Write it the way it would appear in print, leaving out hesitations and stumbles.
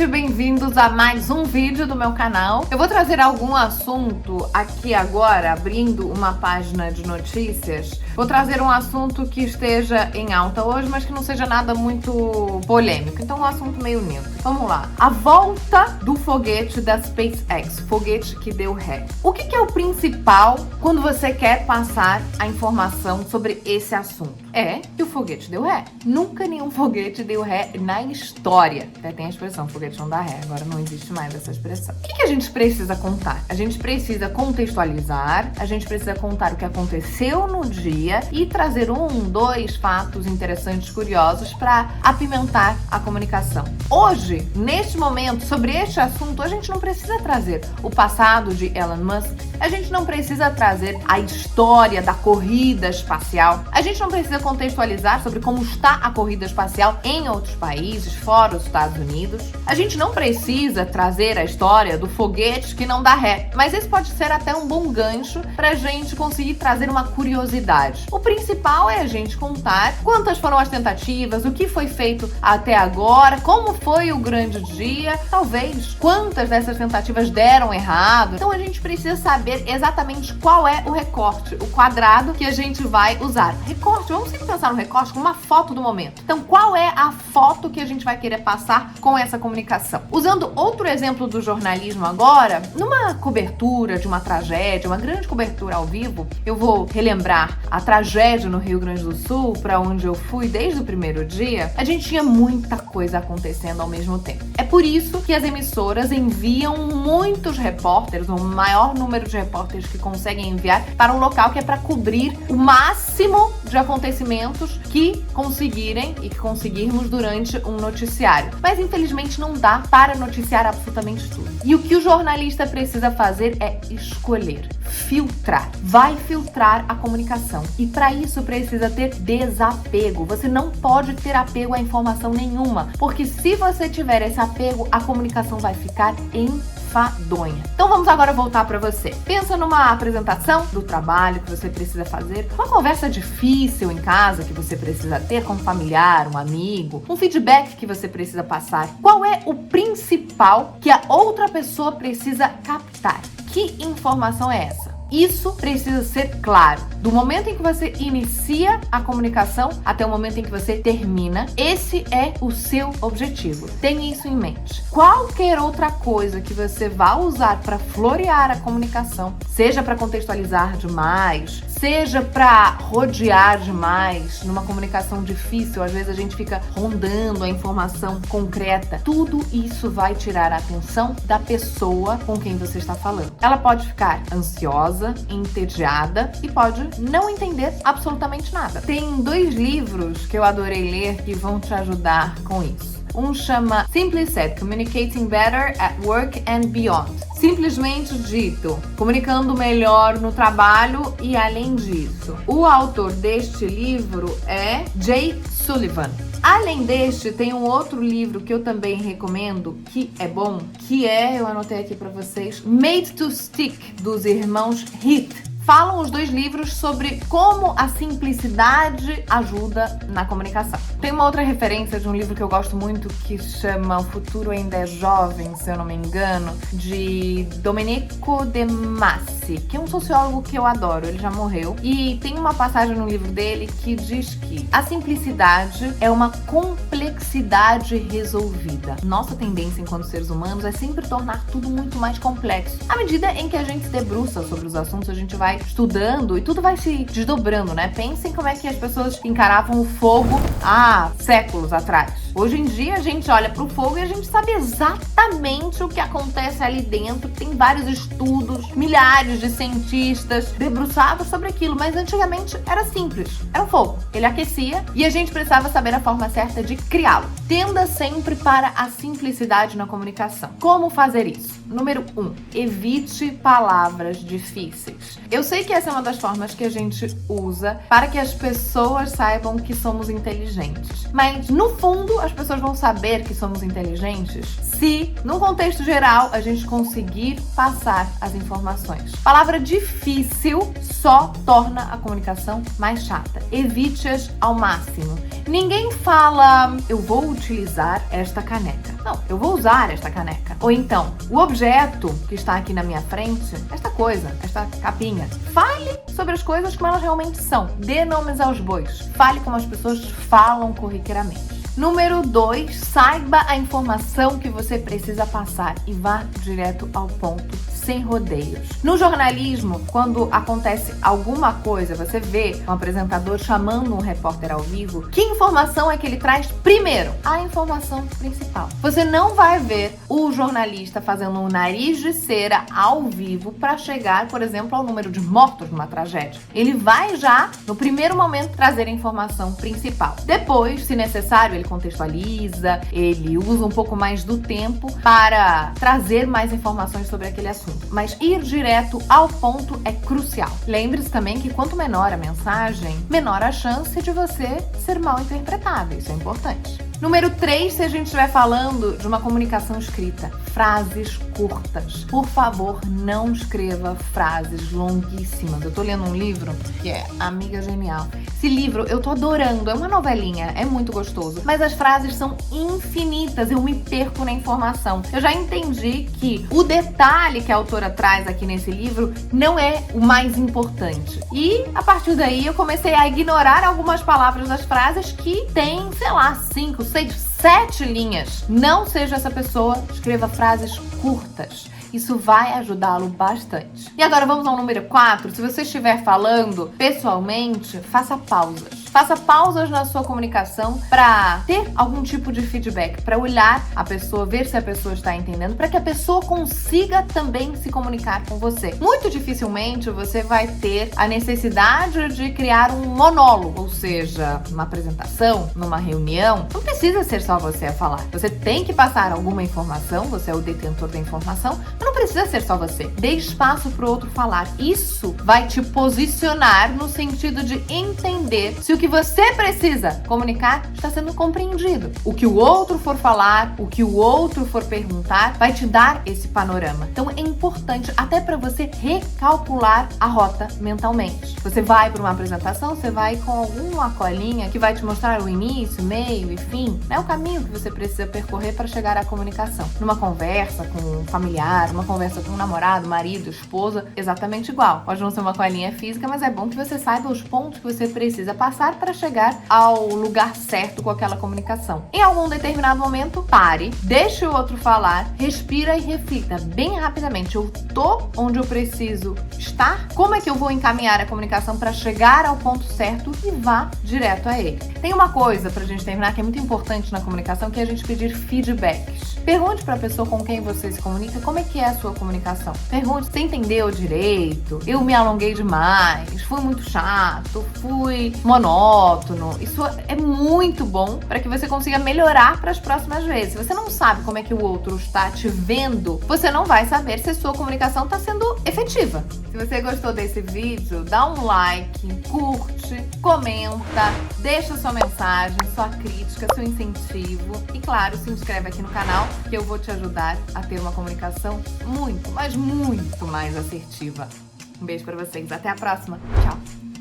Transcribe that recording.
gente, bem-vindos a mais um vídeo do meu canal. Eu vou trazer algum assunto aqui agora, abrindo uma página de notícias. Vou trazer um assunto que esteja em alta hoje, mas que não seja nada muito polêmico. Então, um assunto meio neutro. Vamos lá. A volta do foguete da SpaceX, foguete que deu ré. O que é o principal quando você quer passar a informação sobre esse assunto? É que o foguete deu ré. Nunca nenhum foguete deu ré na história. Até tem a expressão, foguete não dá ré. Agora não existe mais essa expressão. O que a gente precisa contar? A gente precisa contextualizar, a gente precisa contar o que aconteceu no dia e trazer dois fatos interessantes, curiosos para apimentar a comunicação. Hoje, neste momento, sobre este assunto, a gente não precisa trazer o passado de Elon Musk, a gente não precisa trazer a história da corrida espacial, a gente não precisa contextualizar sobre como está a corrida espacial em outros países, fora os Estados Unidos. A gente não precisa trazer a história do foguete que não dá ré, mas esse pode ser até um bom gancho pra gente conseguir trazer uma curiosidade. O principal é a gente contar quantas foram as tentativas, o que foi feito até agora, como foi o grande dia, talvez quantas dessas tentativas deram errado. Então a gente precisa saber exatamente qual é o recorte, o quadrado que a gente vai usar. Recorte, vamos sempre pensar no recorte como uma foto do momento. Então qual é a foto que a gente vai querer passar com essa comunicação? Usando outro exemplo do jornalismo agora, numa cobertura de uma tragédia, uma grande cobertura ao vivo, eu vou relembrar a tragédia no Rio Grande do Sul, para onde eu fui desde o primeiro dia. A gente tinha muita coisa acontecendo ao mesmo tempo. É por isso que as emissoras enviam muitos repórteres, o maior número de repórteres que conseguem enviar para um local que é para cobrir o máximo de acontecimentos que conseguirem e que conseguirmos durante um noticiário. Mas infelizmente não dá para noticiar absolutamente tudo. E o que o jornalista precisa fazer é escolher, filtrar. Vai filtrar a comunicação. E para isso precisa ter desapego. Você não pode ter apego a informação nenhuma, porque se você tiver esse apego, a comunicação vai ficar enfadonha. Então vamos agora voltar para você. Pensa numa apresentação do trabalho que você precisa fazer, uma conversa difícil em casa que você precisa ter com um familiar, um amigo, um feedback que você precisa passar. Qual é o principal que a outra pessoa precisa captar? Que informação é essa? Isso precisa ser claro. Do momento em que você inicia a comunicação até o momento em que você termina, esse é o seu objetivo. Tenha isso em mente. Qualquer outra coisa que você vá usar para florear a comunicação, seja para contextualizar demais, seja para rodear demais, numa comunicação difícil, às vezes a gente fica rondando a informação concreta. Tudo isso vai tirar a atenção da pessoa com quem você está falando. Ela pode ficar ansiosa, entediada e pode não entender absolutamente nada. Tem 2 livros que eu adorei ler que vão te ajudar com isso. Um chama Simply Said, Communicating Better at Work and Beyond. Simplesmente dito, comunicando melhor no trabalho e além disso. O autor deste livro é Jay Sullivan. Além deste, tem um outro livro que eu também recomendo, que é bom, que é, eu anotei aqui pra vocês, Made to Stick, dos irmãos Heath. Falam os 2 livros sobre como a simplicidade ajuda na comunicação. Tem uma outra referência de um livro que eu gosto muito que chama O Futuro Ainda é Jovem, se eu não me engano, de Domenico De Masi, que é um sociólogo que eu adoro, ele já morreu. E tem uma passagem no livro dele que diz que a simplicidade é uma complexidade resolvida. Nossa tendência enquanto seres humanos é sempre tornar tudo muito mais complexo. À medida em que a gente se debruça sobre os assuntos, a gente vai estudando e tudo vai se desdobrando, né? Pensem como é que as pessoas encaravam o fogo há séculos atrás. Hoje em dia a gente olha para o fogo e a gente sabe exatamente o que acontece ali dentro. Tem vários estudos, milhares de cientistas debruçados sobre aquilo, mas antigamente era simples. Era um fogo. Ele aquecia e a gente precisava saber a forma certa de criá-lo. Tenda sempre para a simplicidade na comunicação. Como fazer isso? Número 1, evite palavras difíceis. Eu sei que essa é uma das formas que a gente usa para que as pessoas saibam que somos inteligentes, mas no fundo as pessoas vão saber que somos inteligentes? Se, num contexto geral, a gente conseguir passar as informações. Palavra difícil só torna a comunicação mais chata. Evite-as ao máximo. Ninguém fala, eu vou utilizar esta caneca. Não, eu vou usar esta caneca. Ou então, o objeto que está aqui na minha frente, esta coisa, esta capinha. Fale sobre as coisas como elas realmente são. Dê nomes aos bois. Fale como as pessoas falam corriqueiramente. Número 2, saiba a informação que você precisa passar e vá direto ao ponto, sem rodeios. No jornalismo, quando acontece alguma coisa, você vê um apresentador chamando um repórter ao vivo, que informação é que ele traz primeiro? A informação principal. Você não vai ver o jornalista fazendo um nariz de cera ao vivo para chegar, por exemplo, ao número de mortos numa tragédia. Ele vai já, no primeiro momento, trazer a informação principal. Depois, se necessário, ele contextualiza, ele usa um pouco mais do tempo para trazer mais informações sobre aquele assunto. Mas ir direto ao ponto é crucial. Lembre-se também que quanto menor a mensagem, menor a chance de você ser mal interpretado. Isso é importante. Número 3, se a gente estiver falando de uma comunicação escrita, frases curtas. Por favor, não escreva frases longuíssimas. Eu tô lendo um livro que é Amiga Genial. Esse livro eu tô adorando, é uma novelinha, é muito gostoso. Mas as frases são infinitas, eu me perco na informação. Eu já entendi que o detalhe que a autora traz aqui nesse livro não é o mais importante. E a partir daí eu comecei a ignorar algumas palavras das frases que tem, sei lá, 5, 6, 7 linhas. Não seja essa pessoa, escreva frases curtas. Isso vai ajudá-lo bastante. E agora vamos ao número 4. Se você estiver falando pessoalmente, faça pausas. Faça pausas na sua comunicação para ter algum tipo de feedback, para olhar a pessoa, ver se a pessoa está entendendo, para que a pessoa consiga também se comunicar com você. Muito dificilmente você vai ter a necessidade de criar um monólogo, ou seja, numa apresentação, numa reunião. Não precisa ser só você a falar. Você tem que passar alguma informação, você é o detentor da informação, mas não precisa ser só você. Dê espaço para o outro falar. Isso vai te posicionar no sentido de entender se o que você precisa comunicar está sendo compreendido. O que o outro for falar, o que o outro for perguntar, vai te dar esse panorama. Então é importante até para você recalcular a rota mentalmente. Você vai para uma apresentação, você vai com alguma colinha que vai te mostrar o início, meio e fim, né? O caminho que você precisa percorrer para chegar à comunicação. Numa conversa com um familiar, uma conversa com um namorado, marido, esposa, exatamente igual. Pode não ser uma colinha física, mas é bom que você saiba os pontos que você precisa passar para chegar ao lugar certo com aquela comunicação. Em algum determinado momento, pare, deixe o outro falar, respira e reflita bem rapidamente. Eu tô onde eu preciso estar? Como é que eu vou encaminhar a comunicação para chegar ao ponto certo e vá direto a ele? Tem uma coisa pra gente terminar que é muito importante na comunicação, que é a gente pedir feedbacks. Pergunte para a pessoa com quem você se comunica como é que é a sua comunicação. Pergunte, você entendeu direito? Eu me alonguei demais? Fui muito chato? Fui monótono? Isso é muito bom para que você consiga melhorar para as próximas vezes. Se você não sabe como é que o outro está te vendo, você não vai saber se a sua comunicação está sendo efetiva. Se você gostou desse vídeo, dá um like, curte, comenta, deixa sua mensagem, sua crítica, seu incentivo e, claro, se inscreve aqui no canal que eu vou te ajudar a ter uma comunicação muito, mas muito mais assertiva. Um beijo pra vocês. Até a próxima. Tchau.